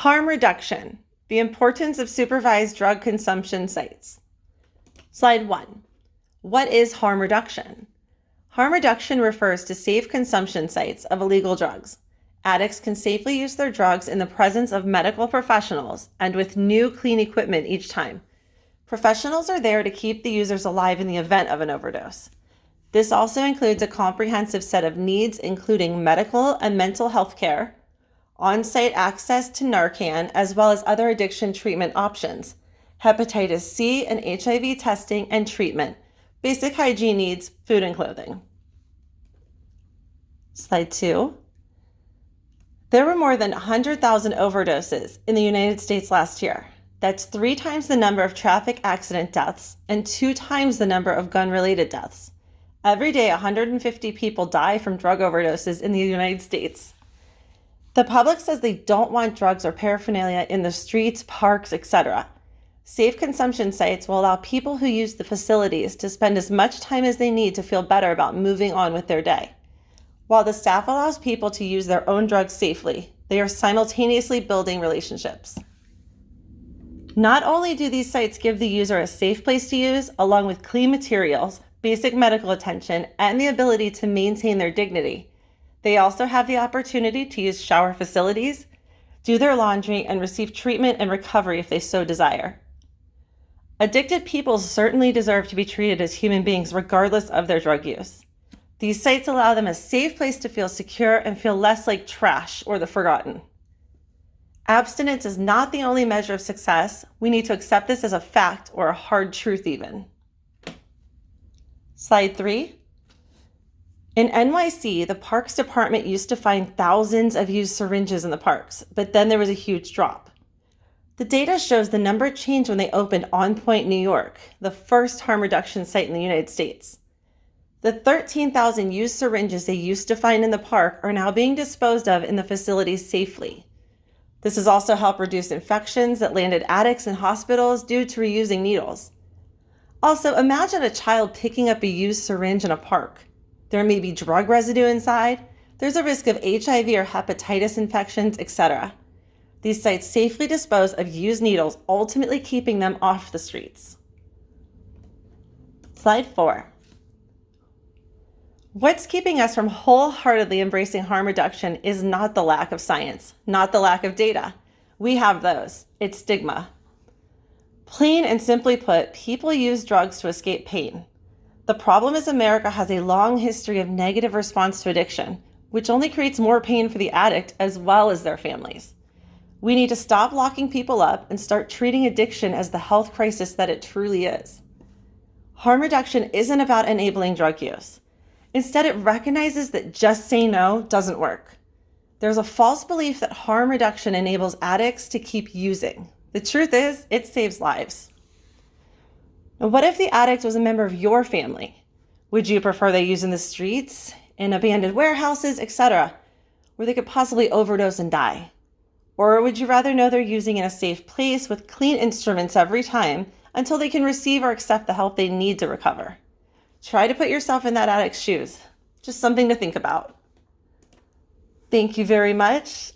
Harm reduction, the importance of supervised drug consumption sites. Slide 1. What is harm reduction? Harm reduction refers to safe consumption sites of illegal drugs. Addicts can safely use their drugs in the presence of medical professionals and with new, clean equipment each time. Professionals are there to keep the users alive in the event of an overdose. This also includes a comprehensive set of needs, including medical and mental health care, on-site access to Narcan, as well as other addiction treatment options, hepatitis C and HIV testing and treatment, basic hygiene needs, food and clothing. Slide 2. There were more than 100,000 overdoses in the United States last year. That's 3 times the number of traffic accident deaths and 2 times the number of gun-related deaths. Every day, 150 people die from drug overdoses in the United States. The public says they don't want drugs or paraphernalia in the streets, parks, etc. Safe consumption sites will allow people who use the facilities to spend as much time as they need to feel better about moving on with their day. While the staff allows people to use their own drugs safely, they are simultaneously building relationships. Not only do these sites give the user a safe place to use, along with clean materials, basic medical attention, and the ability to maintain their dignity, they also have the opportunity to use shower facilities, do their laundry, and receive treatment and recovery if they so desire. Addicted people certainly deserve to be treated as human beings regardless of their drug use. These sites allow them a safe place to feel secure and feel less like trash or the forgotten. Abstinence is not the only measure of success. We need to accept this as a fact or a hard truth even. Slide 3. In NYC, the Parks Department used to find thousands of used syringes in the parks, but then there was a huge drop. The data shows the number changed when they opened On Point, New York, the first harm reduction site in the United States. The 13,000 used syringes they used to find in the park are now being disposed of in the facilities safely. This has also helped reduce infections that landed addicts in hospitals due to reusing needles. Also, imagine a child picking up a used syringe in a park. There may be drug residue inside. There's a risk of HIV or hepatitis infections, etc. These sites safely dispose of used needles, ultimately keeping them off the streets. Slide 4. What's keeping us from wholeheartedly embracing harm reduction is not the lack of science, not the lack of data. We have those. It's stigma. Plain and simply put, people use drugs to escape pain. The problem is America has a long history of negative response to addiction, which only creates more pain for the addict as well as their families. We need to stop locking people up and start treating addiction as the health crisis that it truly is. Harm reduction isn't about enabling drug use. Instead, it recognizes that just saying no doesn't work. There's a false belief that harm reduction enables addicts to keep using. The truth is, it saves lives. Now, what if the addict was a member of your family? Would you prefer they use in the streets, in abandoned warehouses, etc., where they could possibly overdose and die? Or would you rather know they're using in a safe place with clean instruments every time until they can receive or accept the help they need to recover? Try to put yourself in that addict's shoes. Just something to think about. Thank you very much.